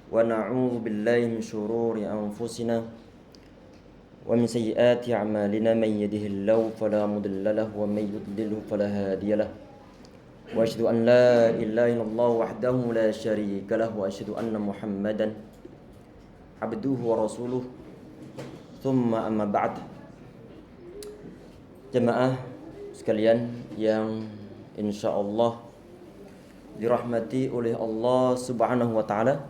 ونعوذ بالله من شرور أنفسنا ومن سيئات أعمالنا من يهده الله فلا مضل له ومن يضلله فلا هادي له وأشهد أن لا إله إلا الله وحده لا شريك له وأشهد أن محمدا عبده ورسوله ثم أما بعد. Jemaah sekalian yang insyaallah dirahmati oleh Allah Subhanahu wa taala,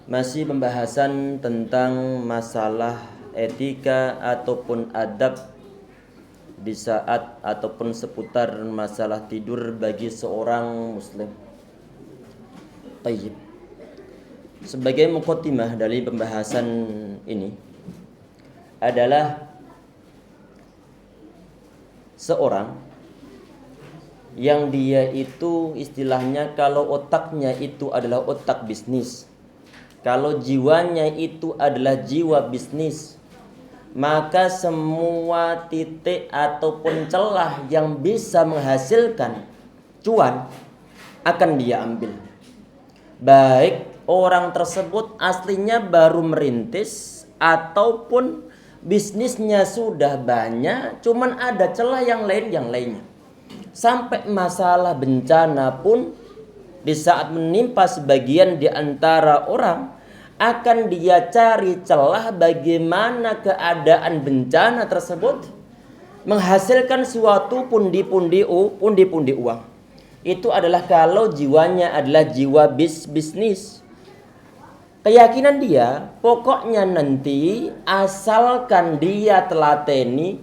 masih pembahasan tentang masalah etika ataupun adab di saat ataupun seputar masalah tidur bagi seorang muslim. Tayyib. Sebagai muqaddimah dari pembahasan ini adalah seorang yang dia itu istilahnya kalau otaknya itu adalah otak bisnis, kalau jiwanya itu adalah jiwa bisnis, maka semua titik ataupun celah yang bisa menghasilkan cuan akan dia ambil. Baik orang tersebut aslinya baru merintis ataupun bisnisnya sudah banyak, cuman ada celah yang lainnya. Sampai masalah bencana pun di saat menimpa sebagian di antara orang, akan dia cari celah bagaimana keadaan bencana tersebut menghasilkan suatu pundi-pundi uang. Itu adalah kalau jiwanya adalah jiwa bisnis. Keyakinan dia, pokoknya nanti asalkan dia telateni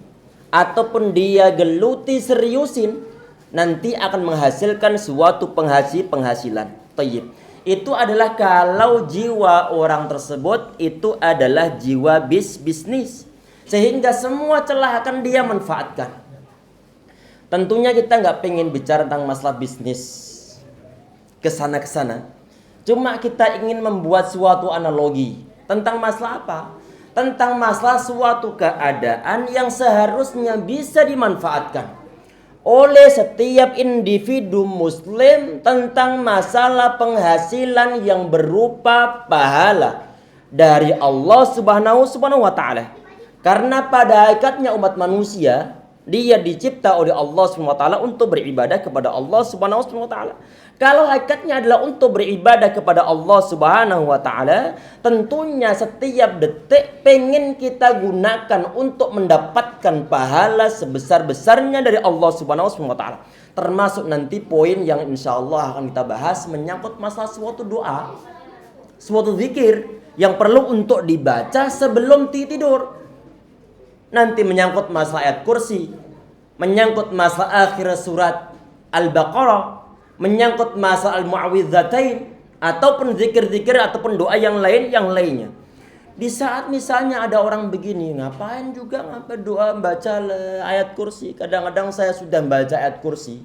ataupun dia geluti seriusin, nanti akan menghasilkan suatu penghasilan. Tayyib. Itu adalah kalau jiwa orang tersebut itu adalah jiwa bisnis, sehingga semua celah akan dia manfaatkan. Tentunya kita nggak pengen bicara tentang masalah bisnis kesana. Cuma kita ingin membuat suatu analogi tentang masalah apa? Tentang masalah suatu keadaan yang seharusnya bisa dimanfaatkan oleh setiap individu muslim tentang masalah penghasilan yang berupa pahala dari Allah Subhanahu wa taala. Karena pada hakikatnya umat manusia dia dicipta oleh Allah Subhanahu wa taala untuk beribadah kepada Allah Subhanahu wa taala. Kalau hakikatnya adalah untuk beribadah kepada Allah Subhanahu wa taala, tentunya setiap detik pengen kita gunakan untuk mendapatkan pahala sebesar-besarnya dari Allah Subhanahu wa taala. Termasuk nanti poin yang insyaallah akan kita bahas menyangkut masalah suatu doa, suatu zikir yang perlu untuk dibaca sebelum tidur. Nanti menyangkut masalah ayat kursi, menyangkut masalah akhir surat Al-Baqarah, menyangkut masalah al-mu'awwidzatain ataupun zikir-zikir ataupun doa yang lainnya. Di saat misalnya ada orang begini, ngapain doa baca ayat kursi? Kadang-kadang saya sudah baca ayat kursi,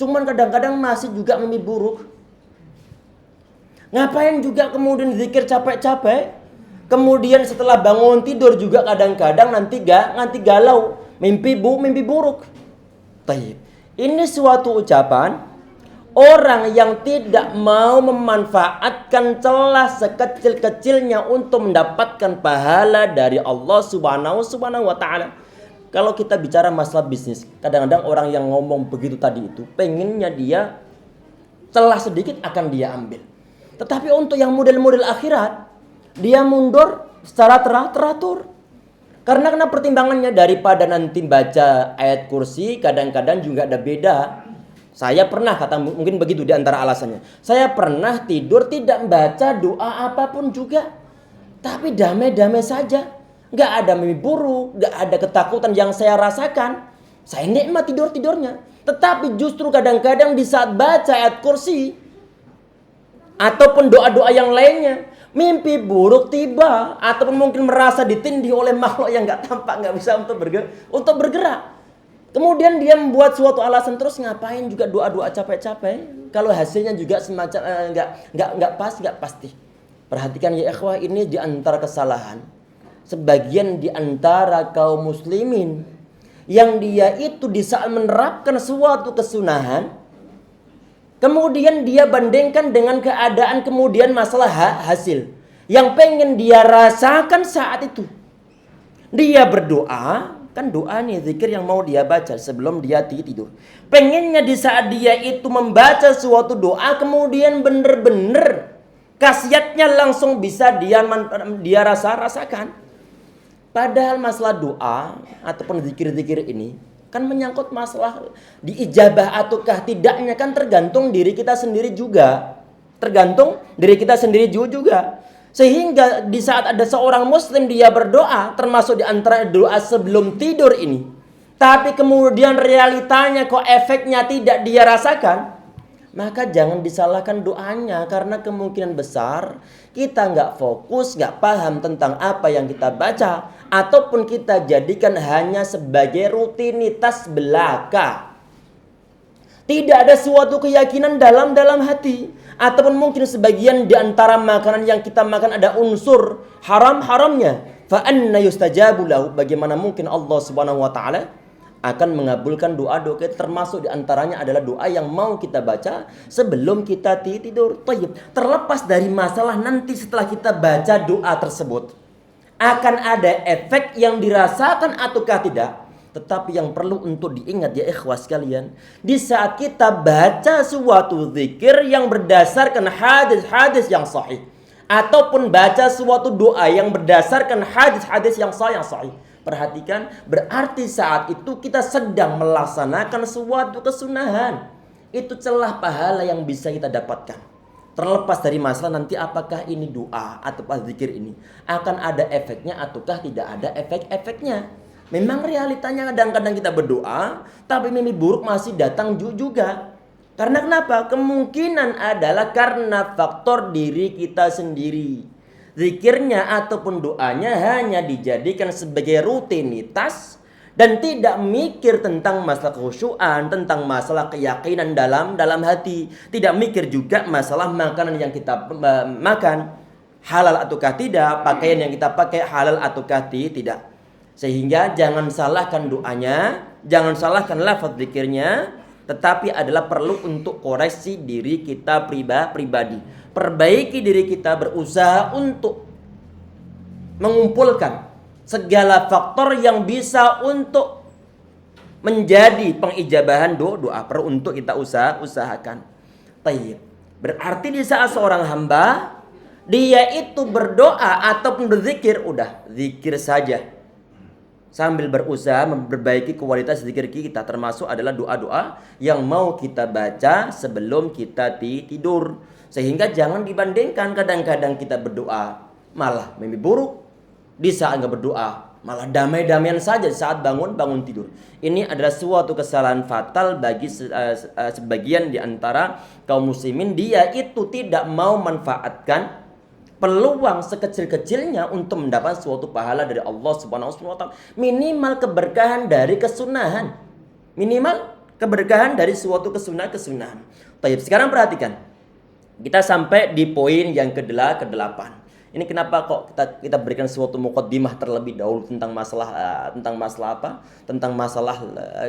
cuman kadang-kadang masih juga mimpi buruk. Ngapain juga kemudian zikir capek-capek? Kemudian setelah bangun tidur juga kadang-kadang nanti galau, mimpi buruk. Taib. Ini suatu ucapan orang yang tidak mau memanfaatkan celah sekecil-kecilnya untuk mendapatkan pahala dari Allah Subhanahu wa taala. Kalau kita bicara masalah bisnis, kadang-kadang orang yang ngomong begitu tadi itu pengennya dia celah sedikit akan dia ambil. Tetapi untuk yang model-model akhirat, dia mundur secara teratur. Karena pertimbangannya daripada nanti baca ayat kursi, kadang-kadang juga ada beda. Saya pernah mungkin begitu di antara alasannya. Saya pernah tidur tidak baca doa apapun juga, tapi damai-damai saja. Gak ada mimpi buruk, gak ada ketakutan yang saya rasakan. Saya nikmat tidurnya. Tetapi justru kadang-kadang di saat baca ayat kursi ataupun doa-doa yang lainnya, mimpi buruk tiba ataupun mungkin merasa ditindih oleh makhluk yang gak tampak, gak bisa untuk bergerak. Kemudian dia membuat suatu alasan terus, ngapain juga doa-doa capek-capek kalau hasilnya juga semacam nggak pasti. Perhatikan ya ikhwah, ini di antara kesalahan sebagian di antara kaum muslimin yang dia itu di saat menerapkan suatu kesunahan Kemudian dia bandingkan dengan keadaan kemudian masalah hasil. Yang pengen dia rasakan saat itu. Dia berdoa, kan doa nih zikir yang mau dia baca sebelum dia tidur. Pengennya di saat dia itu membaca suatu doa kemudian bener-bener khasiatnya langsung bisa dia rasakan. Padahal masalah doa ataupun zikir-zikir ini kan menyangkut masalah diijabah ataukah tidaknya kan tergantung diri kita sendiri juga. Tergantung diri kita sendiri juga. Sehingga di saat ada seorang muslim dia berdoa, termasuk di antara doa sebelum tidur ini, tapi kemudian realitanya kok efeknya tidak dia rasakan, maka jangan disalahkan doanya, karena kemungkinan besar kita nggak fokus, nggak paham tentang apa yang kita baca, ataupun kita jadikan hanya sebagai rutinitas belaka. Tidak ada suatu keyakinan dalam hati. Ataupun mungkin sebagian di antara makanan yang kita makan ada unsur haram-haramnya. Fa anna yustajabu lahu. Bagaimana mungkin Allah Subhanahu wa taala akan mengabulkan doa-doa kita, termasuk di antaranya adalah doa yang mau kita baca sebelum kita tidur. Terlepas dari masalah nanti setelah kita baca doa tersebut akan ada efek yang dirasakan ataukah tidak. Tetapi yang perlu untuk diingat ya ikhwas sekalian, di saat kita baca suatu zikir yang berdasarkan hadis-hadis yang sahih, ataupun baca suatu doa yang berdasarkan hadis-hadis yang sahih, perhatikan, berarti saat itu kita sedang melaksanakan suatu kesunahan. Itu celah pahala yang bisa kita dapatkan. Terlepas dari masalah nanti apakah ini doa atau zikir ini akan ada efeknya ataukah tidak ada efek-efeknya. Memang realitanya kadang-kadang kita berdoa, tapi mimpi buruk masih datang juga. Karena kenapa? Kemungkinan adalah karena faktor diri kita sendiri. Zikirnya ataupun doanya hanya dijadikan sebagai rutinitas dan tidak mikir tentang masalah khusyuan, tentang masalah keyakinan dalam hati. Tidak mikir juga masalah makanan yang kita makan halal ataukah tidak, pakaian yang kita pakai halal ataukah tidak. Sehingga jangan salahkan doanya, jangan salahkan lafaz zikirnya, tetapi adalah perlu untuk koreksi diri kita pribadi. Perbaiki diri kita, berusaha untuk mengumpulkan segala faktor yang bisa untuk menjadi pengijabahan doa. Perlu untuk kita usahakan. Tayyib. Berarti di saat seorang hamba dia itu berdoa ataupun berzikir, udah zikir saja. Sambil berusaha memperbaiki kualitas zikir kita, termasuk adalah doa-doa yang mau kita baca sebelum kita tidur. Sehingga jangan dibandingkan, kadang-kadang kita berdoa malah mimpi buruk, di saat nggak berdoa malah damai-damaian saja saat bangun tidur. Ini adalah suatu kesalahan fatal bagi sebagian di antara kaum muslimin. Dia itu tidak mau manfaatkan peluang sekecil-kecilnya untuk mendapat suatu pahala dari Allah Subhanahu wa taala. Minimal keberkahan dari kesunahan. Minimal keberkahan dari suatu kesunahan. Baik, sekarang perhatikan. Kita sampai di poin yang ke-8. Ini kenapa kok kita berikan suatu muqaddimah terlebih dahulu tentang masalah apa? Tentang masalah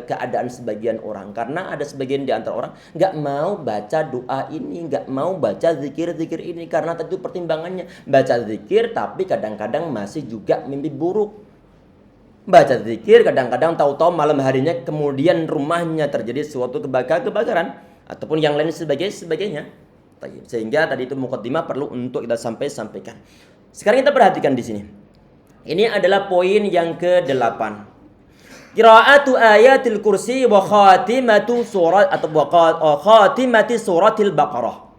keadaan sebagian orang. Karena ada sebagian di antara orang nggak mau baca doa ini, nggak mau baca zikir-zikir ini karena tentu pertimbangannya baca zikir tapi kadang-kadang masih juga mimpi buruk. Baca zikir kadang-kadang tahu-tahu malam harinya kemudian rumahnya terjadi suatu kebakaran ataupun yang lain sebagainya. Sehingga tadi itu muqaddimah perlu untuk kita sampaikan. Sekarang kita perhatikan di sini. Ini adalah poin yang ke-8. Qiraatu ayatil kursi wa khatimatu surat atau khatimati suratil Baqarah.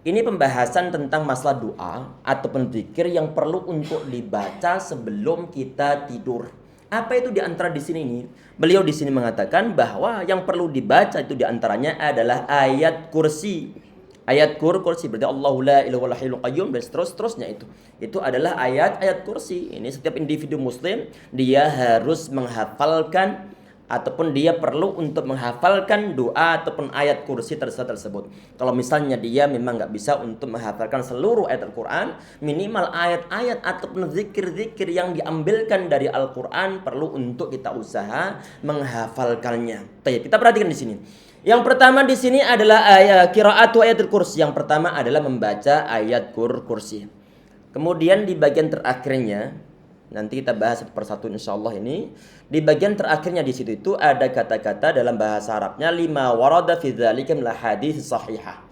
Ini pembahasan tentang masalah doa ataupun zikir yang perlu untuk dibaca sebelum kita tidur. Apa itu di antara di sini ini? Beliau di sini mengatakan bahwa yang perlu dibaca itu di antaranya adalah ayat kursi. Ayat kursi berarti Allahu la ilaha illa huwal qayyum dan seterusnya itu. Itu adalah ayat kursi. Ini setiap individu muslim dia harus menghafalkan ataupun dia perlu untuk menghafalkan doa ataupun ayat kursi tersebut. Kalau misalnya dia memang nggak bisa untuk menghafalkan seluruh ayat Al-Quran, minimal ayat-ayat ataupun zikir-zikir yang diambilkan dari Al-Quran perlu untuk kita usaha menghafalkannya. Kita perhatikan di sini. Yang pertama di sini adalah ayat qiraatu ayatul kursi. Yang pertama adalah membaca ayat kursi. Kemudian di bagian terakhirnya, nanti kita bahas satu persatu insyaallah ini. Di bagian terakhirnya di situ itu ada kata-kata dalam bahasa Arabnya lima warada fi dzalika min hadits sahihah.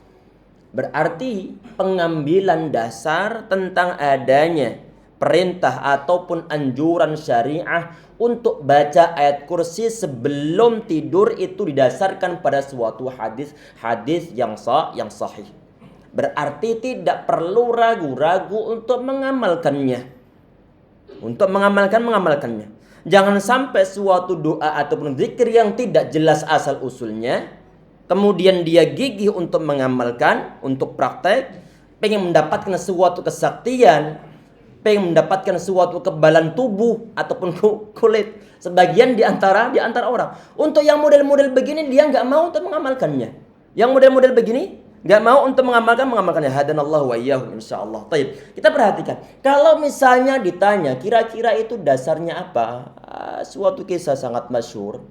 Berarti pengambilan dasar tentang adanya perintah ataupun anjuran syariah untuk baca ayat kursi sebelum tidur itu didasarkan pada suatu hadis yang sahih. Berarti tidak perlu ragu-ragu untuk mengamalkannya. Mengamalkannya. Jangan sampai suatu doa ataupun zikir yang tidak jelas asal usulnya, kemudian dia gigih untuk mengamalkan, untuk praktek, pengen mendapatkan suatu kesaktian, pengen mendapatkan suatu kebalan tubuh ataupun kulit. Sebagian di antara orang. Untuk yang model-model begini dia nggak mau untuk mengamalkannya. Yang model-model begini nggak mau untuk mengamalkannya. Hadanallahu wa iyyahum insyaallah. Baik, kita perhatikan. Kalau misalnya ditanya kira-kira itu dasarnya apa? Suatu kisah sangat masyhur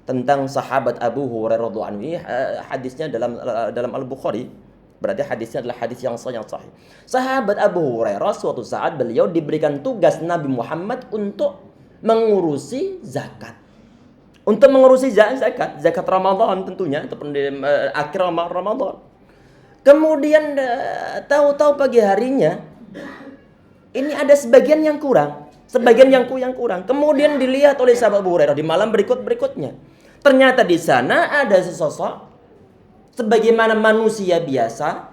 tentang sahabat Abu Hurairah radhiyallahu anhu. Hadisnya dalam Al-Bukhari. Berarti hadisnya adalah hadis yang sahih. Sahabat Abu Hurairah suatu saat beliau diberikan tugas Nabi Muhammad untuk mengurusi zakat. Untuk mengurusi zakat Ramadan tentunya ataupun di akhir Ramadan. Kemudian tahu-tahu pagi harinya ini ada sebagian yang kurang. Kemudian dilihat oleh sahabat Abu Hurairah di malam berikutnya. Ternyata di sana ada sesosok sebagaimana manusia biasa,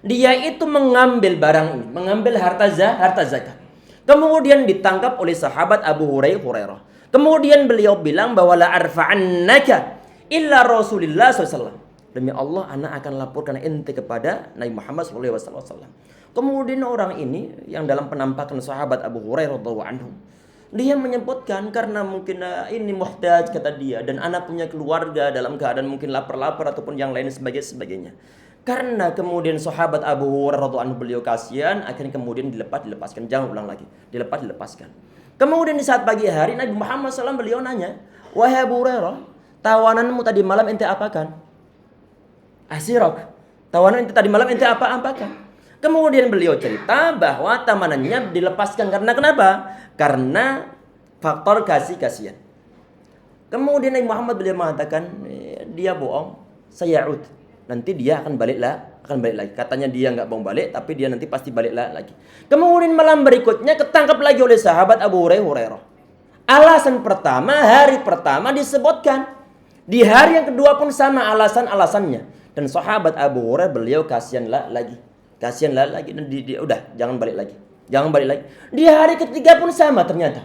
dia itu mengambil barang ini, mengambil harta zakat. Kemudian ditangkap oleh sahabat Abu Hurairah. Kemudian beliau bilang bahwa la arfa'annaka illa Rasulullah SAW. Demi Allah, anak akan laporkan ente kepada Nabi Muhammad SAW. Kemudian orang ini yang dalam penampakan sahabat Abu Hurairah radhiyallahu anhu, dia menyebutkan karena mungkin ini muhtaj kata dia, dan anak punya keluarga dalam keadaan mungkin lapar ataupun yang lain sebagainya. Karena kemudian sahabat Abu Hurairah radhiyallahu anhu beliau kasihan, akhirnya kemudian dilepaskan. Jangan ulang lagi. Dilepaskan. Kemudian di saat pagi hari Nabi Muhammad SAW beliau nanya, "Wahai Abu Hurairah, tawananmu tadi malam ente apakan?" "Asirak." Tawanan ente tadi malam ente apakan? Kemudian beliau cerita bahwa tamanannya dilepaskan karena kenapa? Karena faktor kasihan. Kemudian Nabi Muhammad beliau mengatakan, dia bohong, saya'ud. Nanti dia akan balik lagi. Katanya dia nggak mau balik, tapi dia nanti pasti balik lagi. Kemudian malam berikutnya ketangkap lagi oleh sahabat Abu Hurairah. Alasan pertama, hari pertama disebutkan. Di hari yang kedua pun sama alasannya. Dan sahabat Abu Hurairah beliau kasihan lagi dan dia udah jangan balik lagi. Di hari ketiga pun sama ternyata.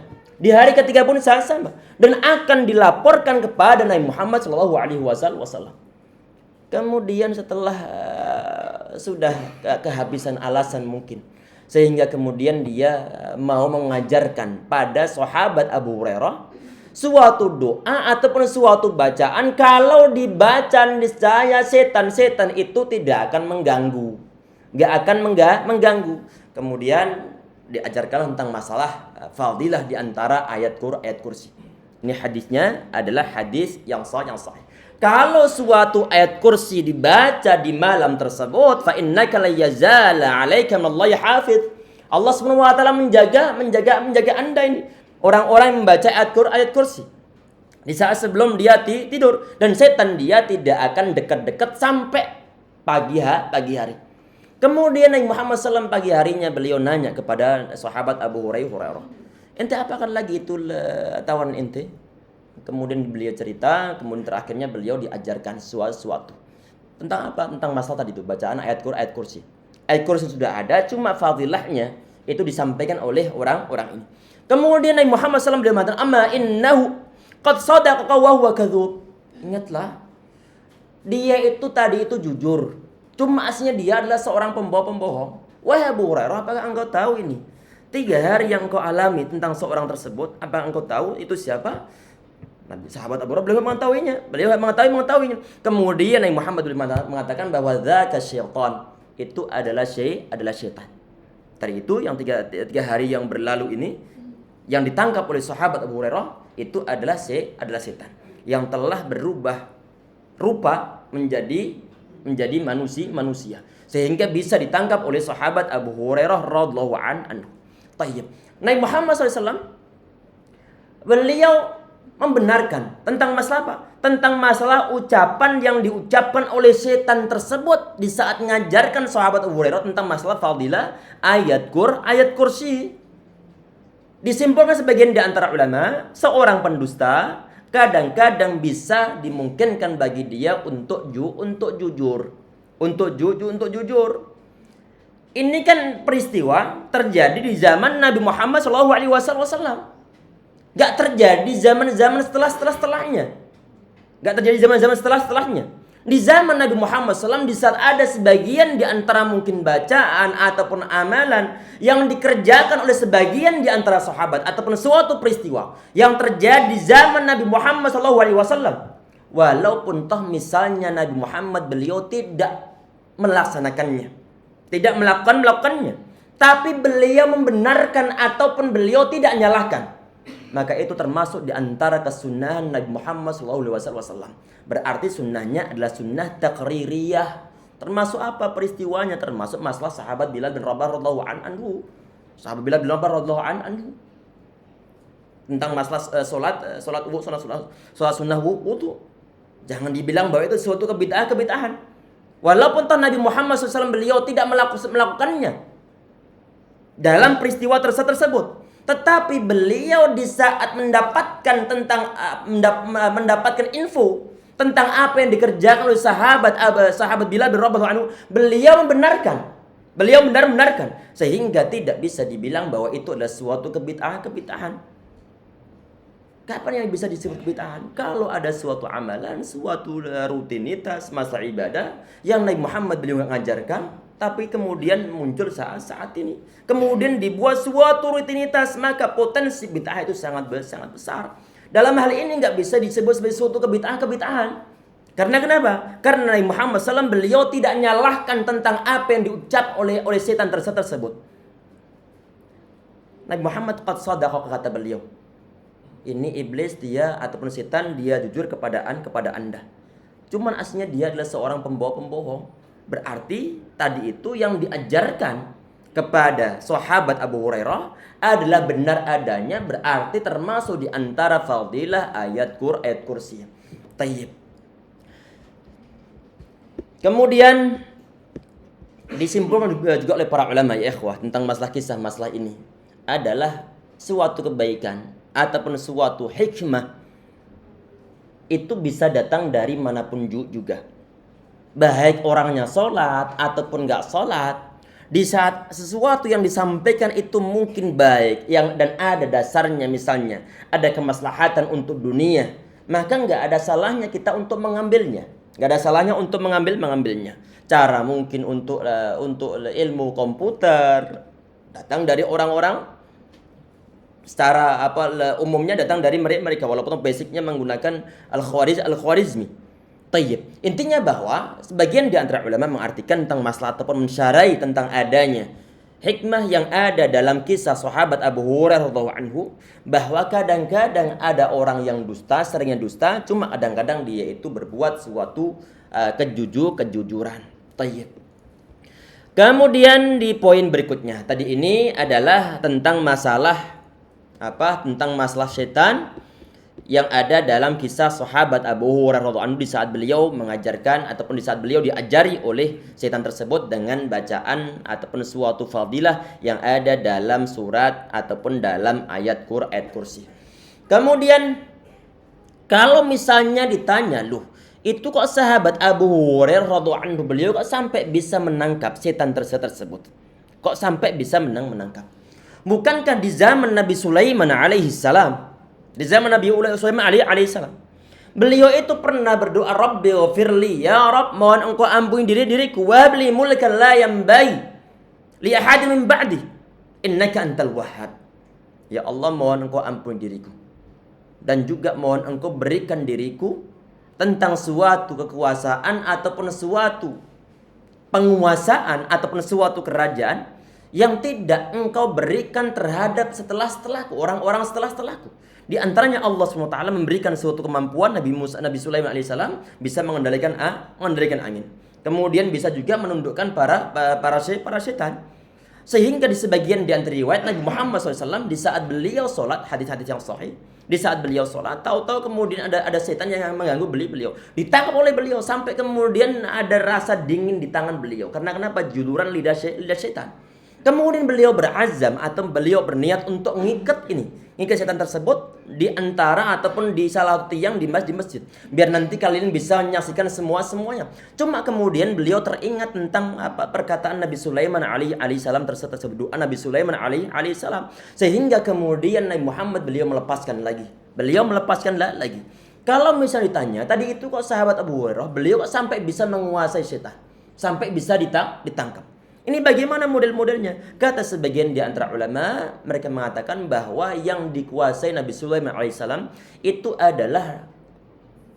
Sama dan akan dilaporkan kepada Nabi Muhammad sallallahu alaihi wasallam. Kemudian setelah sudah kehabisan alasan mungkin, sehingga kemudian dia mau mengajarkan pada sahabat Abu Hurairah suatu doa ataupun suatu bacaan, kalau dibaca niscaya setan itu tidak akan mengganggu. Gak akan mengganggu. Kemudian diajarkan tentang masalah fadilah di antara ayat kursi. Ini hadisnya adalah hadis yang sahih. Kalau suatu ayat kursi dibaca di malam tersebut, fa innaka la yazala 'alaika minallahi hafiz. Allah Subhanahu wa taala menjaga Anda ini. Orang-orang yang membaca ayat kursi di saat sebelum dia tidur, dan setan dia tidak akan dekat-dekat sampai pagi hari. Kemudian Nabi Muhammad SAW pagi harinya beliau nanya kepada sahabat Abu Hurairah, ente apakan lagi itu tawanan ente? Kemudian beliau cerita, kemudian terakhirnya beliau diajarkan sesuatu. Tentang apa? Tentang masalah tadi itu, bacaan ayat kursi. Ayat kursi sudah ada, cuma fadilahnya itu disampaikan oleh orang-orang ini. Kemudian Nabi Muhammad SAW beliau mengatakan, amma innahu qad sadaqa wa huwa kadzub. Ingatlah, dia itu tadi itu jujur. Cuma aslinya dia adalah seorang pembohong. Wahai Abu Hurairah, apakah engkau tahu ini? 3 hari yang engkau alami tentang seorang tersebut, apakah engkau tahu itu siapa? Nabi sahabat Abu Hurairah beliau mengetahuinya. Kemudian Nabi Muhammad mengatakan bahwa dzaka syaitan, itu adalah syaitan. Tadi itu yang 3 hari yang berlalu ini yang ditangkap oleh sahabat Abu Hurairah itu adalah setan yang telah berubah rupa menjadi manusia sehingga bisa ditangkap oleh sahabat Abu Hurairah radhiyallahu anhu. Tayyib. Nabi Muhammad SAW beliau membenarkan tentang masalah apa? Tentang masalah ucapan yang diucapkan oleh setan tersebut di saat mengajarkan sahabat Abu Hurairah tentang masalah fadilah ayat kursi. Disimpulkan sebagian di antara ulama, seorang pendusta kadang-kadang bisa dimungkinkan bagi dia untuk jujur. Ini kan peristiwa terjadi di zaman Nabi Muhammad SAW. Gak terjadi zaman-zaman setelahnya. Gak terjadi zaman-zaman setelahnya. Di zaman Nabi Muhammad SAW, di saat ada sebagian di antara mungkin bacaan ataupun amalan yang dikerjakan oleh sebagian di antara sahabat ataupun suatu peristiwa yang terjadi di zaman Nabi Muhammad SAW, walaupun toh misalnya Nabi Muhammad beliau tidak melaksanakannya, tidak melakukannya, tapi beliau membenarkan ataupun beliau tidak nyalahkan, maka itu termasuk di antara kesunahan Nabi Muhammad SAW. Berarti sunnahnya adalah sunnah taqririyah. Termasuk apa peristiwanya? Termasuk masalah sahabat Bilal bin Rabah radhiyallahu anhu. Sahabat Bilal bin Rabah radhiyallahu anhu. Tentang masalah salat sunnah wudu. Jangan dibilang bahwa itu suatu kebid'ahan. Walaupun toh Nabi Muhammad SAW beliau tidak melakukannya dalam peristiwa tersebut. Tetapi beliau di saat mendapatkan info tentang apa yang dikerjakan oleh sahabat Bilal bin Rabah anhu, beliau membenarkan. Beliau membenarkan sehingga tidak bisa dibilang bahwa itu adalah suatu kebid'ahan. Kapan yang bisa disebut kebid'ahan? Kalau ada suatu amalan, suatu rutinitas masalah ibadah yang Nabi Muhammad beliau mengajarkan, tapi kemudian muncul saat ini, kemudian dibuat suatu rutinitas, maka potensi bid'ah itu sangat besar. Dalam hal ini nggak bisa disebut sebagai suatu kebid'ahan. Karena kenapa? Karena Nabi Muhammad SAW beliau tidak nyalahkan tentang apa yang diucap oleh setan tersebut. Nabi Muhammad qad sadaqa, kata beliau. Ini iblis dia ataupun setan dia jujur kepada Anda. Cuman aslinya dia adalah seorang pembohong. Berarti tadi itu yang diajarkan kepada sahabat Abu Hurairah adalah benar adanya, berarti termasuk di antara fadilah ayat kursi. Tayyib. Kemudian disimpulkan juga oleh para ulama ya ikhwah tentang kisah masalah ini adalah suatu kebaikan ataupun suatu hikmah itu bisa datang dari manapun juga. Baik orangnya sholat ataupun gak sholat, di saat sesuatu yang disampaikan itu mungkin baik dan ada dasarnya, misalnya ada kemaslahatan untuk dunia, maka gak ada salahnya kita untuk mengambilnya. Gak ada salahnya untuk mengambilnya. Cara mungkin untuk ilmu komputer datang dari orang-orang secara umumnya datang dari mereka, walaupun basicnya menggunakan al-Khwarizmi. Tayyib. Intinya bahwa sebagian di antara ulama mengartikan tentang masalah ataupun mensyarai tentang adanya hikmah yang ada dalam kisah sahabat Abu Hurairah radhiyallahu anhu, bahwa kadang-kadang ada orang yang seringnya dusta, cuma kadang-kadang dia itu berbuat suatu kejujuran. Tayyib. Kemudian di poin berikutnya, tadi ini adalah tentang masalah setan yang ada dalam kisah sahabat Abu Hurairah radhiyallahu anhu di saat beliau mengajarkan ataupun di saat beliau diajari oleh setan tersebut dengan bacaan ataupun suatu fadilah yang ada dalam surat ataupun dalam ayat kursi. Kemudian kalau misalnya ditanya, loh itu kok sahabat Abu Hurairah radhiyallahu anhu beliau kok sampai bisa menangkap setan tersebut? Kok sampai bisa menangkap? Bukankah di zaman Nabi Sulaiman alaihi salam, di zaman Nabi Sulaiman alaihissalam, beliau itu pernah berdoa, Rabbi ghafirli, ya Rabb, mohon engkau ampuni diriku, wabli mulkan la yanbaghi li ahadin min ba'di, innaka antal wahhab. Ya Allah, mohon engkau ampuni diriku, dan juga mohon engkau berikan diriku tentang suatu kekuasaan ataupun suatu penguasaan ataupun suatu kerajaan yang tidak engkau berikan terhadap setelahku, orang-orang setelahku. Di antaranya Allah SWT memberikan suatu kemampuan Nabi Sulaiman alaihissalam bisa mengendalikan angin. Kemudian bisa juga menundukkan para setan. Sehingga di sebagian di antara riwayat Nabi Muhammad SAW di saat beliau sholat, hadis-hadis yang sahih, di saat beliau sholat, tahu-tahu kemudian ada setan yang mengganggu beliau, ditangkap oleh beliau sampai kemudian ada rasa dingin di tangan beliau. Karena kenapa? Juluran lidah setan. Kemudian beliau berazam atau beliau berniat untuk ngikat setan tersebut di antara ataupun di salah tiang di masjid, biar nanti kalian bisa menyaksikan semuanya. Cuma kemudian beliau teringat tentang perkataan Nabi Sulaiman alaihissalam tersebut, doa Nabi Sulaiman alaihissalam, sehingga kemudian Nabi Muhammad beliau melepaskan lagi. Kalau misalnya ditanya, tadi itu kok sahabat Abu Hurairah, beliau kok sampai bisa menguasai setan, sampai bisa ditangkap. Ini bagaimana model-modelnya? Kata sebagian di antara ulama, mereka mengatakan bahwa yang dikuasai Nabi Sulaiman alaihissalam itu adalah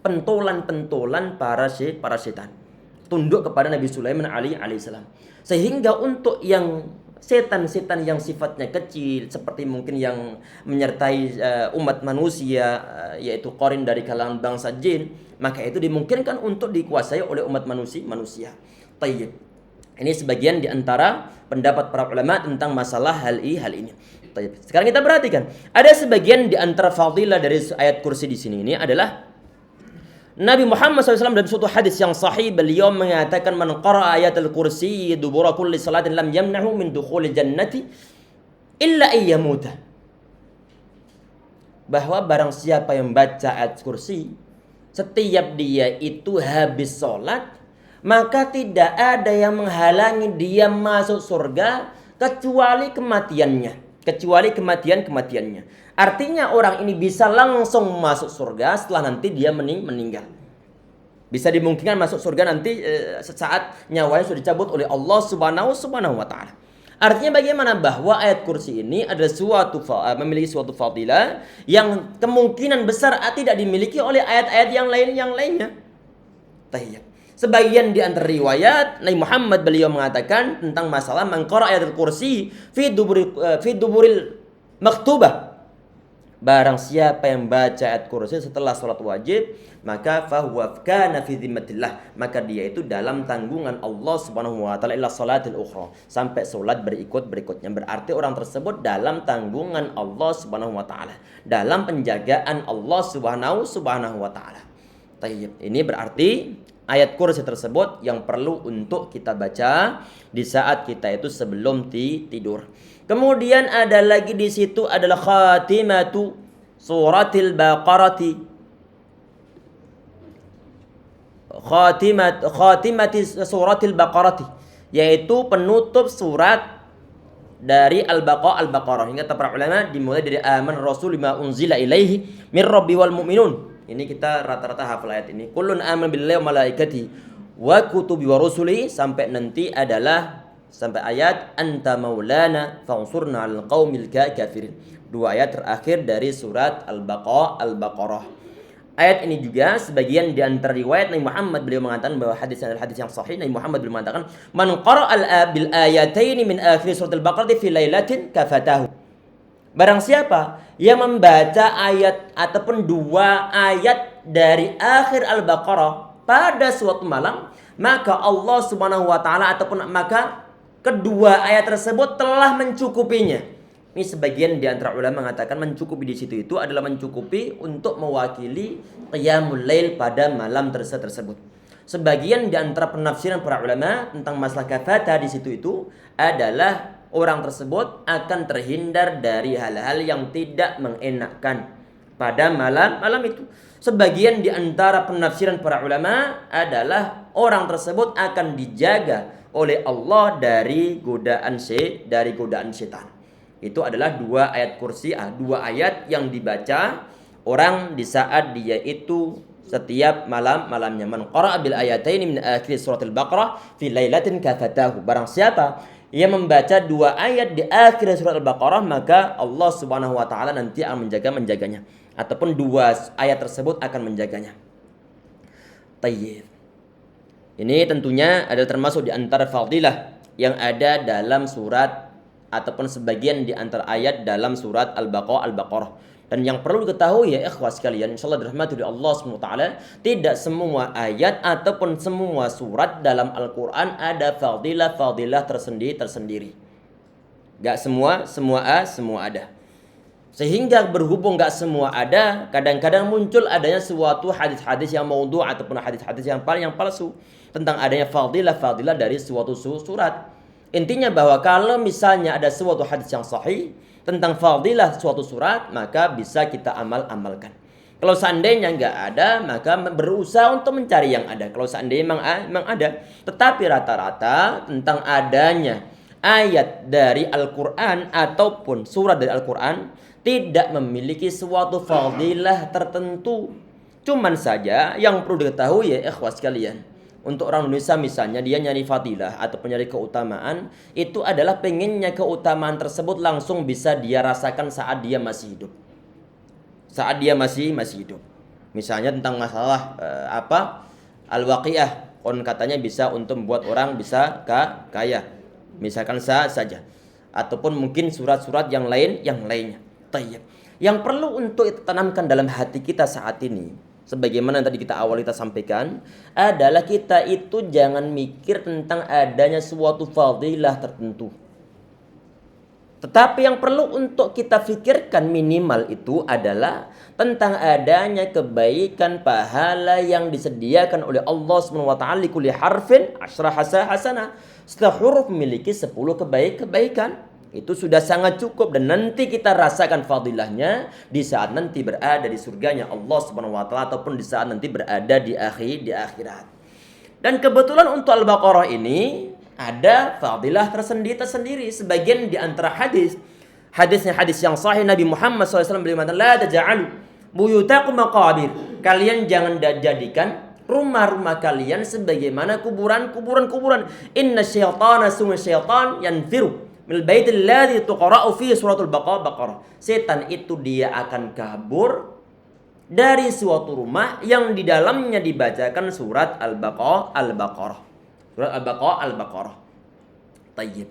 pentolan-pentolan para setan. Tunduk kepada Nabi Sulaiman alaihissalam. Sehingga untuk yang setan-setan yang sifatnya kecil, seperti mungkin yang menyertai umat manusia, yaitu qarin dari kalangan bangsa jin, maka itu dimungkinkan untuk dikuasai oleh umat manusia. Tayyib. Ini sebagian di antara pendapat para ulama tentang masalah hal ini. Sekarang kita perhatikan, ada sebagian di antara fadilah dari ayat kursi di sini. Ini adalah Nabi Muhammad SAW dalam suatu hadis yang sahih, beliau mengatakan, man qara'a ayatul kursi dubura kulli salatin lam yamnahu min dukhulil jannati illa ayyamuta. Bahwa barang siapa yang baca ayat kursi setiap dia itu habis sholat, maka tidak ada yang menghalangi dia masuk surga kecuali kematiannya. Artinya orang ini bisa langsung masuk surga setelah nanti dia meninggal. Bisa dimungkinkan masuk surga nanti saat nyawanya sudah dicabut oleh Allah Subhanahu wa taala. Artinya bagaimana? Bahwa ayat kursi ini ada memiliki suatu fadilah yang kemungkinan besar tidak dimiliki oleh ayat-ayat yang lainnya. Tayyib. Sebagian di antara riwayat Nabi Muhammad beliau mengatakan tentang masalah man qara'a ayatul kursi fi duburil maktubah. Barang siapa yang baca ayat kursi setelah salat wajib, maka fahuwa kana fi dhimmatillah, maka dia itu dalam tanggungan Allah Subhanahu wa taala ila salatil ukhra, sampai salat berikutnya. Berarti orang tersebut dalam tanggungan Allah Subhanahu wa taala, dalam penjagaan Allah Subhanahu wa taala. Tayyib. Ini berarti ayat kursi tersebut yang perlu untuk kita baca di saat kita itu sebelum tidur. Kemudian ada lagi di situ adalah khatimatu suratil baqarati. Khatimati suratil baqarati, yaitu penutup surat dari Al-Baqarah. Hingga para ulama dimulai dari aman rasul bima unzila ilaihi mir rabbi wal mu'minun. Ini kita rata-rata hafal ayat ini. Kullun aman billahi wa malaikati wa kutubi wa rusuli, sampai nanti adalah sampai ayat anta maulana fansurna 'alal qaumil kafirin. Dua ayat terakhir dari surat Al-Baqarah. Ayat ini juga sebagian di antara riwayat Nabi Muhammad beliau mengatakan bahwa hadis yang sahih, Nabi Muhammad beliau mengatakan man qara'al bil ayataini min akhir surat Al-Baqarah fi lailatin kafatahu. Barang siapa yang membaca ayat ataupun dua ayat dari akhir Al-Baqarah pada suatu malam, maka Allah Subhanahu wa taala ataupun maka kedua ayat tersebut telah mencukupinya. Ini sebagian di antara ulama mengatakan mencukupi di situ itu adalah mencukupi untuk mewakili qiyamul lail pada malam tersebut. Sebagian di antara penafsiran para ulama tentang masalah kafata di situ itu adalah orang tersebut akan terhindar dari hal-hal yang tidak mengenakkan pada malam itu. Sebagian di antara penafsiran para ulama adalah orang tersebut akan dijaga oleh Allah dari godaan setan. Itu adalah dua ayat kursi, dua ayat yang dibaca orang di saat dia itu setiap malamnya. Man qara'a bil ayataini min akhir surat Al-Baqarah fi lailatin kafatahu. Barang siapa yang membaca dua ayat di akhir surat Al-Baqarah, maka Allah Subhanahu wa taala nanti akan menjaganya, ataupun dua ayat tersebut akan menjaganya. Tayyib. Ini tentunya adalah termasuk di antara fadilah yang ada dalam surat ataupun sebagian di antara ayat dalam surat Al-Baqarah. Dan yang perlu diketahui ya ikhwah sekalian, insyaallah dirahmati oleh Allah SWT, tidak semua ayat ataupun semua surat dalam Al-Quran ada fadilah tersendiri. Gak semua ada. Sehingga berhubung gak semua ada, kadang-kadang muncul adanya suatu hadis-hadis yang maudhu' ataupun hadis-hadis yang palsu tentang adanya fadilah dari suatu surat. Intinya bahwa kalau misalnya ada suatu hadis yang sahih tentang fadilah suatu surat, maka bisa kita amalkan. Kalau seandainya nggak ada, maka berusaha untuk mencari yang ada. Kalau seandainya memang ada, tetapi rata-rata tentang adanya ayat dari Al-Quran ataupun surat dari Al-Quran tidak memiliki suatu fadilah tertentu. Cuman saja yang perlu diketahui ya ikhwas sekalian, untuk orang Indonesia misalnya dia nyari fadilah atau nyari keutamaan, itu adalah pengennya keutamaan tersebut langsung bisa dia rasakan saat dia masih hidup. Saat dia masih hidup. Misalnya tentang masalah al-waqiah, kon katanya bisa untuk membuat orang bisa kaya. Misalkan saja. Ataupun mungkin surat-surat yang lainnya. Tayyib. Yang perlu untuk ditanamkan dalam hati kita saat ini, sebagaimana tadi kita sampaikan, adalah kita itu jangan mikir tentang adanya suatu fadilah tertentu. Tetapi yang perlu untuk kita pikirkan minimal itu adalah tentang adanya kebaikan pahala yang disediakan oleh Allah SWT li kulli harfin asyra hasanah. Setiap huruf memiliki 10 kebaikan. Itu sudah sangat cukup, dan nanti kita rasakan fadilahnya di saat nanti berada di surganya Allah Subhanahu wa taala ataupun di saat nanti berada di akhirat. Dan kebetulan untuk Al-Baqarah ini ada fadilah tersendiri. Sebagian di antara hadisnya hadis yang sahih Nabi Muhammad SAW beliau mengatakan, la taj'alu buyutakum maqabir. Kalian jangan jadikan rumah-rumah kalian sebagaimana kuburan. Inna syaitana sungai syaitan yanfiru mil baitil ladzi tuqra'u fi suratul Baqarah. Setan itu dia akan kabur dari suatu rumah yang di dalamnya dibacakan surat Al-Baqarah. Surat Al-Baqarah. Tayyib.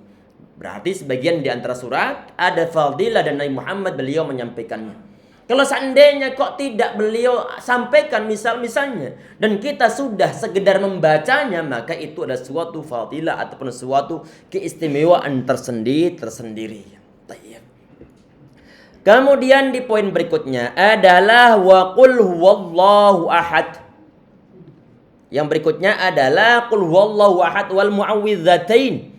Berarti sebagian di antara surat ada fadilah dan Nabi Muhammad beliau menyampaikannya. Kalau seandainya kok tidak beliau sampaikan misalnya dan kita sudah sekedar membacanya, maka itu ada suatu fadilah ataupun suatu keistimewaan tersendiri. Kemudian di poin berikutnya adalah wa qul huwallahu ahad. Yang berikutnya adalah qul huwallahu ahad wal mu'awwidzatain.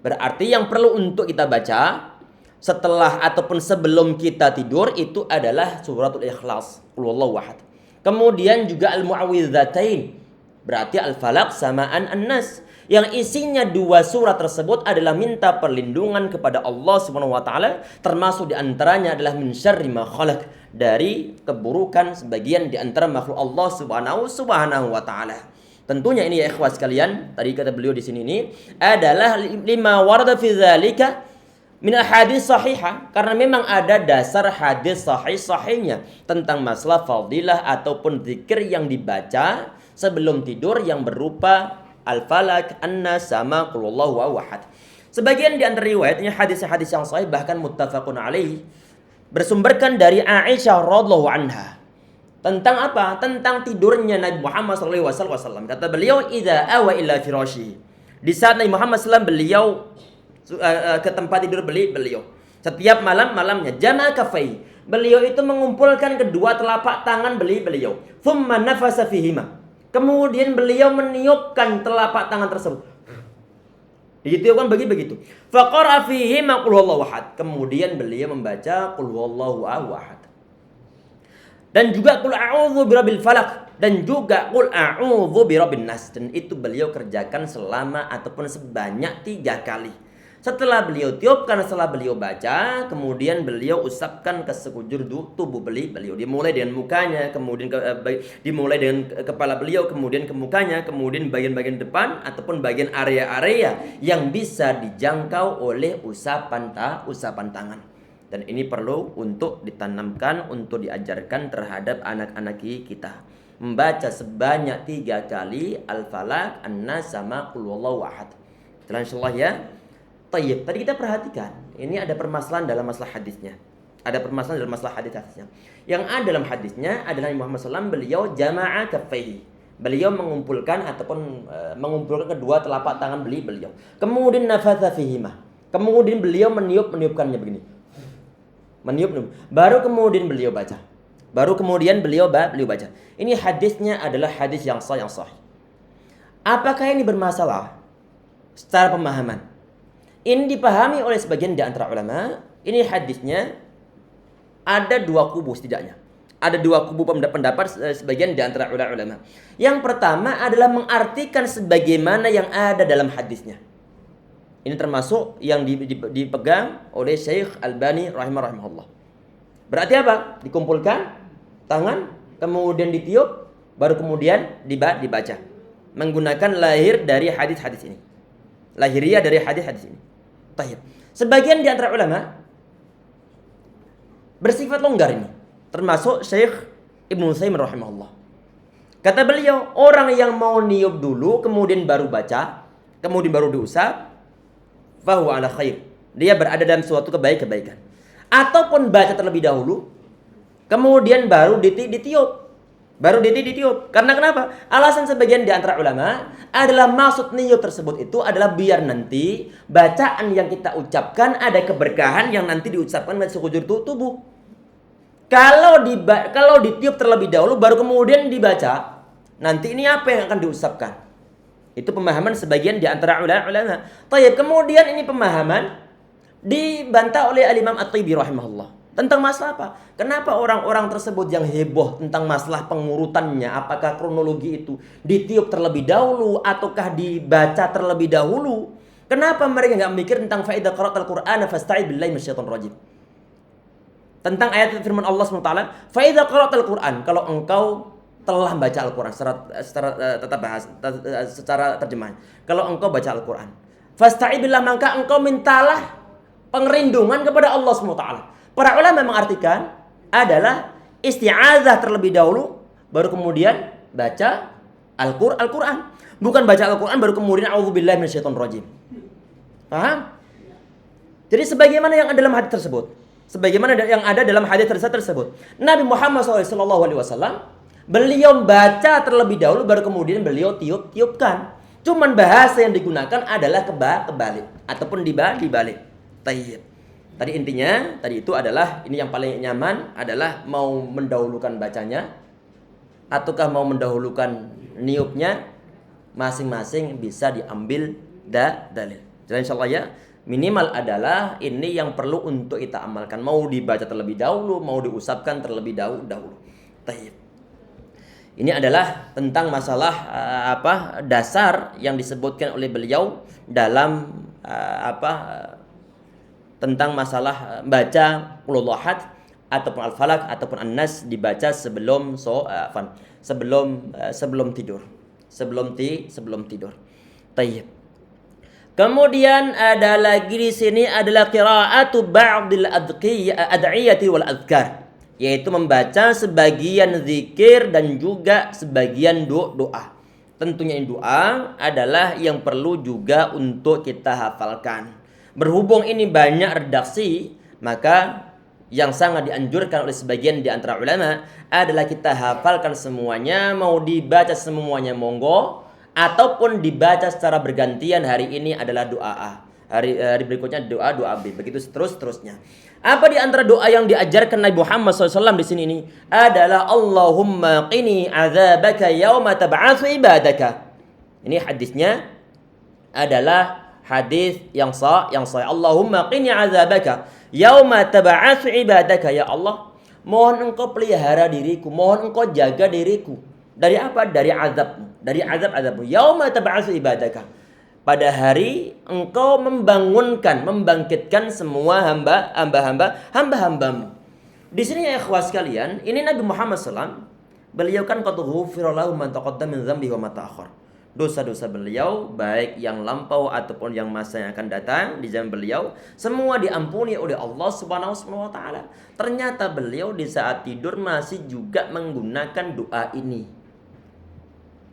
Berarti yang perlu untuk kita baca setelah ataupun sebelum kita tidur itu adalah suratul Ikhlas, qul huwallahu ahad. Kemudian juga al-mu'awwidzatain, berarti al-falaq sama an-nas. Yang isinya dua surat tersebut adalah minta perlindungan kepada Allah Subhanahu wa taala, termasuk di antaranya adalah min syarri ma khalaq, dari keburukan sebagian di antara makhluk Allah Subhanahu wa taala. Tentunya ini ya ikhwas sekalian, tadi kata beliau di sini ini adalah lima warada fi dzalika min hadis sahihah, karena memang ada dasar hadis sahihnya tentang masalah fadilah ataupun zikir yang dibaca sebelum tidur yang berupa Al-Falaq, An-Nas sama Qul huwallahu ahad. Sebagian di antara riwayatnya hadis-hadis yang sahih bahkan muttafaqun alaih bersumberkan dari Aisyah radhiyallahu anha. Tentang apa? Tentang tidurnya Nabi Muhammad SAW. Kata beliau, "Idza awa ila firasyi." Di saat Nabi Muhammad SAW beliau ke tempat tidur beliau. Setiap malamnya jama'a kafai. Beliau itu mengumpulkan kedua telapak tangan beliau. Thumma nafasa fihima. Kemudian beliau meniupkan telapak tangan tersebut. Ditiupkan begitu. Faqara fihi ma qul huwallahu ahad. Kemudian beliau membaca qul huwallahu ahad. Dan juga qul a'udzu birabbil falaq dan juga qul a'udzu birabbin nas. Dan itu beliau kerjakan selama ataupun sebanyak 3 kali. Setelah beliau tiupkan, setelah beliau baca, kemudian beliau usapkan ke sekujur tubuh beliau. Dimulai dengan mukanya, kemudian dimulai dengan kepala beliau, kemudian ke mukanya, kemudian bagian-bagian depan ataupun bagian area-area yang bisa dijangkau oleh usapan tangan. Dan ini perlu untuk ditanamkan, untuk diajarkan terhadap anak-anak kita. Membaca sebanyak 3 kali Al-Falaq, An-Nas sama Qul huwallahu ahad. Insyaallah ya. Tayyib, tadi kita perhatikan, ini ada permasalahan dalam masalah hadisnya. Ada permasalahan dalam masalah hadisnya. Yang ada dalam hadisnya adalah Nabi Muhammad SAW beliau jama'a kaffaihi. Beliau mengumpulkan ataupun mengumpulkan kedua telapak tangan beliau. Kemudian nafatha fihima. Kemudian beliau meniupkannya begini. Meniup. Baru kemudian beliau baca. Beliau baca. Ini hadisnya adalah hadis yang sahih. Apakah ini bermasalah secara pemahaman? Ini dipahami oleh sebagian di antara ulama. Ini hadisnya ada dua kubu setidaknya. Ada dua kubu pendapat sebagian di antara ulama. Yang pertama adalah mengartikan sebagaimana yang ada dalam hadisnya. Ini termasuk yang dipegang oleh Syekh Albani rahimahullah. Berarti apa? Dikumpulkan tangan, kemudian ditiup, baru kemudian dibaca. Menggunakan lahir dari hadis-hadis ini. Lahiriah dari hadis-hadis ini. Tayyib. Sebagian di antara ulama bersifat longgar ini. Termasuk Syekh Ibnu Utsaimin rahimahullah. Kata beliau, orang yang mau niup dulu, kemudian baru baca, kemudian baru diusap, fahuwa ala khair. Dia berada dalam suatu kebaikan. Ataupun baca terlebih dahulu, kemudian baru ditiup. Karena kenapa? Alasan sebagian di antara ulama adalah maksud niup tersebut itu adalah biar nanti bacaan yang kita ucapkan ada keberkahan yang nanti diucapkan di sekujur tubuh. Kalau ditiup terlebih dahulu baru kemudian dibaca, nanti ini apa yang akan diusapkan? Itu pemahaman sebagian di antara ulama. Tayyib, kemudian ini pemahaman dibantah oleh Al-Imam At-Tibi rahimahullah. Tentang masalah apa? Kenapa orang-orang tersebut yang heboh tentang masalah pengurutannya, apakah kronologi itu ditiup terlebih dahulu ataukah dibaca terlebih dahulu? Kenapa mereka enggak mikir tentang fa'idah qara'atal Qur'ana fasta'idz billahi minasyaitonir rajim? Tentang ayat firman Allah SWT, fa'idah qara'atal Qur'an, kalau engkau telah baca Al-Quran secara terjemahan. Kalau engkau baca Al-Quran, fasta'idz billah, maka engkau mintalah pengerindungan kepada Allah SWT. Para ulama mengartikan adalah isti'adzah terlebih dahulu, baru kemudian baca Al-Quran. Bukan baca Al-Quran baru kemudian a'udzubillahi minasyaitonir rajim. Paham? Jadi sebagaimana yang ada dalam hadis tersebut, Nabi Muhammad SAW beliau baca terlebih dahulu baru kemudian beliau tiupkan. Cuman bahasa yang digunakan adalah kebalik ataupun dibalik. Tayyib. Tadi intinya, itu adalah ini yang paling nyaman adalah mau mendahulukan bacanya ataukah mau mendahulukan niupnya, masing-masing bisa diambil dalil. Jadi insyaallah ya, minimal adalah ini yang perlu untuk kita amalkan. Mau dibaca terlebih dahulu, mau diusapkan terlebih dahulu. Tayyib. Ini adalah tentang masalah dasar yang disebutkan oleh beliau dalam tentang masalah baca Qul Huwallahu Ahad ataupun Al-Falaq ataupun An-Nas dibaca sebelum tidur. Sebelum tidur. Tayyib. Kemudian ada lagi di sini adalah qira'atu ba'dil ad'iyati wal adhkar, yaitu membaca sebagian zikir dan juga sebagian doa. Tentunya ini doa adalah yang perlu juga untuk kita hafalkan. Berhubung ini banyak redaksi, maka yang sangat dianjurkan oleh sebagian di antara ulama adalah kita hafalkan semuanya, mau dibaca semuanya monggo, ataupun dibaca secara bergantian. Hari ini adalah doa A, hari berikutnya doa B, begitu seterusnya. Apa di antara doa yang diajarkan Nabi Muhammad SAW di sini ini adalah Allahumma qini azabaka yauma tab'atsu ibadaka. Ini hadisnya adalah hadis yang sahih. Allahumma qini azabaka yauma tab'atsu ibadaka. Ya Allah, mohon engkau pelihara diriku, mohon engkau jaga diriku dari apa? Dari azabmu. Yauma tab'atsu ibadaka, pada hari engkau membangkitkan semua hamba-hambamu. Di sini ya ikhwas sekalian, ini Nabi Muhammad SAW, beliau kan qad ghufira lahu ma taqaddama min dzambihi wa ma ta'akhkhar. Dosa-dosa beliau baik yang lampau ataupun yang masa yang akan datang di zaman beliau semua diampuni oleh Allah Subhanahu wa taala. Ternyata beliau di saat tidur masih juga menggunakan doa ini.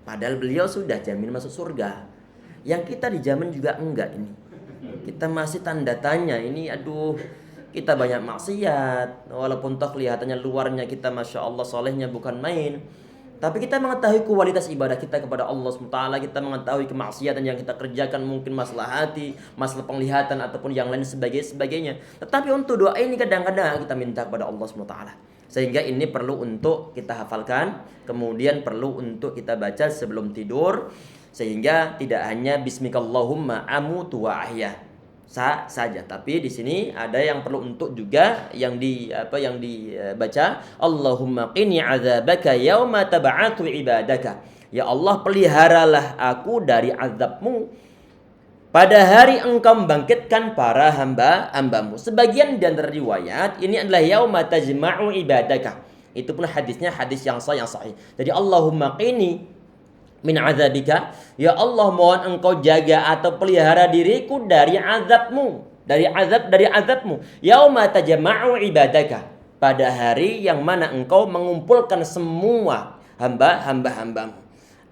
Padahal beliau sudah jamin masuk surga. Yang kita dijamin juga enggak ini. Kita masih tanda tanya ini, aduh, kita banyak maksiat, walaupun toh kelihatannya luarnya kita Masya Allah solehnya bukan main, tapi kita mengetahui kualitas ibadah kita kepada Allah SWT, kita mengetahui kemaksiatan yang kita kerjakan, mungkin masalah hati, masalah penglihatan, ataupun yang lain sebagainya. Tetapi untuk doa ini kadang-kadang kita minta kepada Allah SWT. Sehingga ini perlu untuk kita hafalkan, kemudian perlu untuk kita baca sebelum tidur, sehingga tidak hanya Bismikallahumma amutu wa ahya saja, tapi di sini ada yang perlu untuk juga yang dibaca Allahumma qini azabaka yauma tab'atu ibadaka. Ya Allah, peliharalah aku dari azabmu pada hari engkau membangkitkan para hamba-hambamu. Sebagian di antara riwayat ini adalah yauma tajma'u ibadaka. Itu pun hadisnya hadis yang sahih. Jadi Allahumma qini min azabika, ya Allah mohon engkau jaga atau pelihara diriku dari azabmu, dari azabmu. Yauma tajma'u ibadaka, pada hari yang mana engkau mengumpulkan semua hamba-hambamu.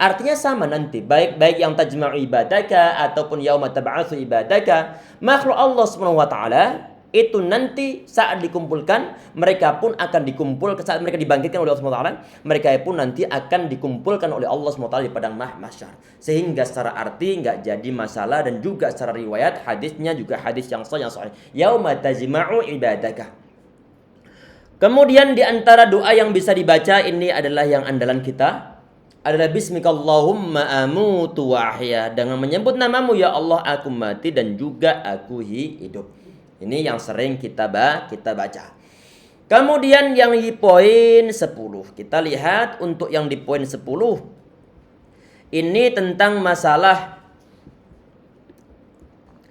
Artinya sama nanti, baik yang tajma'u ibadaka ataupun yauma tab'atsu ibadaka, makhluk Allah Subhanahu wa taala itu nanti saat dikumpulkan, mereka pun akan dikumpulkan saat mereka dibangkitkan oleh Allah SWT, mereka pun nanti akan dikumpulkan oleh Allah SWT di padang mahsyar. Sehingga secara arti nggak jadi masalah, dan juga secara riwayat hadisnya juga hadis yang sahih. Yauma tajma'u ibadaka. Kemudian di antara doa yang bisa dibaca ini adalah yang andalan kita adalah Bismikallahumma amutu wa ahya, dengan menyebut namamu ya Allah aku mati dan juga aku hidup. Ini yang sering kita baca. Kemudian yang di poin 10. Kita lihat untuk yang di poin 10. Ini tentang masalah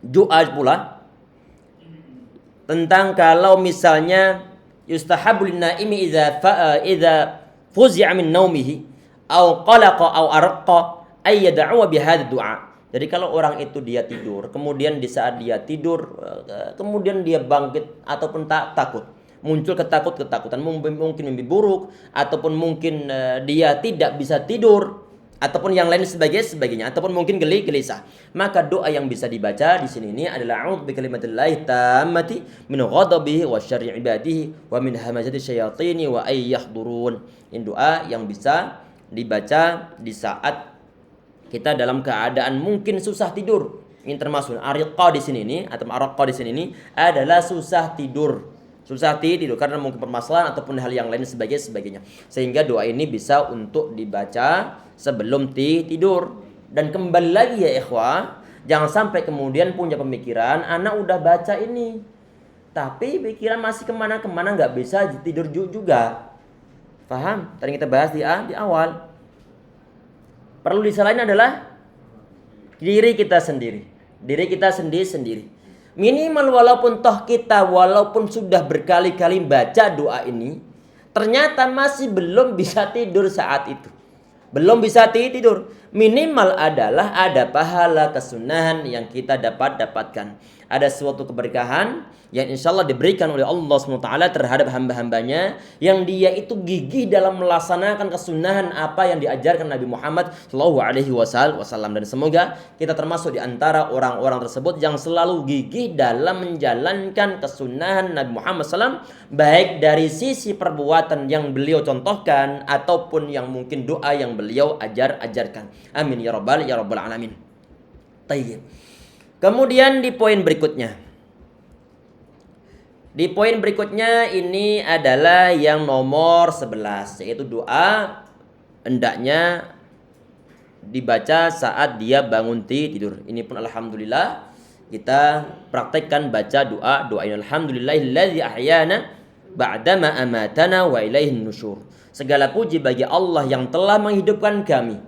doa pula. Tentang kalau misalnya yustahabul naimi idza fuzi'a min naumihi aw qalaqa aw arqa ay yad'u bi hadzal du'a. Jadi kalau orang itu dia tidur, kemudian di saat dia tidur, kemudian dia bangkit ataupun takut, muncul ketakutan, mungkin mimpi buruk, ataupun mungkin dia tidak bisa tidur, ataupun yang lain sebagainya, ataupun mungkin gelisah. Maka doa yang bisa dibaca di sini ini adalah a'udzu bikalimatillahi tammati min ghadabihi wa syarri ibadihi wa min hamazati syayatini wa ay yahdurun. Ini doa yang bisa dibaca di saat kita dalam keadaan mungkin susah tidur. Ini termasuk ariqa di sini ini atau araqa di sini ini adalah susah tidur. Susah tidur karena mungkin permasalahan ataupun hal yang lain sebagainya. Sehingga doa ini bisa untuk dibaca sebelum tidur. Dan kembali lagi ya ikhwah, jangan sampai kemudian punya pemikiran anak udah baca ini, tapi pikiran masih kemana-kemana, nggak bisa tidur juga. Paham? Tadi kita bahas di awal. Perlu disalahin adalah diri kita sendiri. Minimal walaupun toh kita walaupun sudah berkali-kali baca doa ini, ternyata masih belum bisa tidur saat itu. Belum bisa tidur. Minimal adalah ada pahala kesunahan yang kita dapatkan. Ada suatu keberkahan yang insya Allah diberikan oleh Allah SWT terhadap hamba-hambanya, yang dia itu gigih dalam melaksanakan kesunahan apa yang diajarkan Nabi Muhammad SAW. Dan semoga kita termasuk di antara orang-orang tersebut yang selalu gigih dalam menjalankan kesunahan Nabi Muhammad SAW, baik dari sisi perbuatan yang beliau contohkan ataupun yang mungkin doa yang beliau ajarkan. Amin ya rabbal alamin. Tayyib. Kemudian di poin berikutnya. Di poin berikutnya ini adalah yang nomor 11, yaitu doa hendaknya dibaca saat dia bangun tidur. Ini pun alhamdulillah kita praktekkan baca doa ini. Alhamdulillahilladzi ahyana ba'dama amatana wa ilaihin nusyur. Segala puji bagi Allah yang telah menghidupkan kami.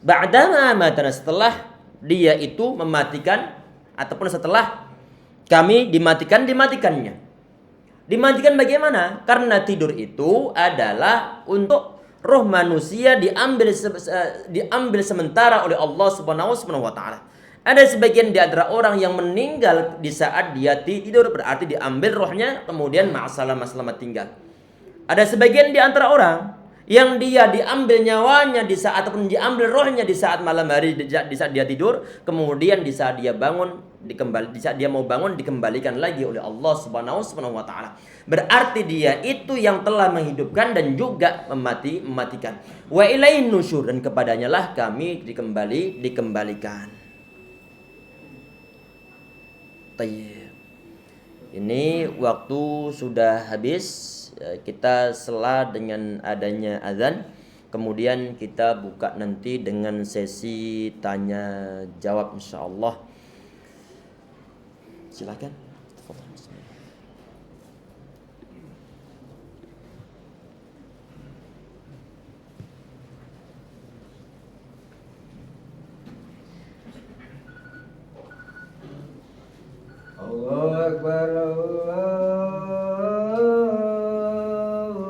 Ba'dama amatana, setelah dia itu mematikan ataupun setelah kami dimatikannya. Dimatikan bagaimana? Karena tidur itu adalah untuk roh manusia diambil sementara oleh Allah Subhanahu wa taala. Ada sebagian di antara orang yang meninggal di saat dia tidur, berarti diambil rohnya, kemudian ma'assalam tinggal. Ada sebagian di antara orang yang dia diambil nyawanya di saat ataupun diambil rohnya di saat malam hari, di saat dia tidur, kemudian di saat dia bangun di saat dia mau bangun dikembalikan lagi oleh Allah Subhanahu wa taala. Berarti dia itu yang telah menghidupkan dan juga mematikan. Wa ilaihin nusyur, dan kepadanya lah kami dikembalikan. Tayyib. Ini waktu sudah habis. Kita sela dengan adanya azan, kemudian kita buka nanti dengan sesi tanya jawab insyaallah. Silakan. Allahu Akbar, Allahu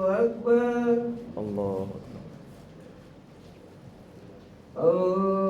Akbar, Allah. Allah.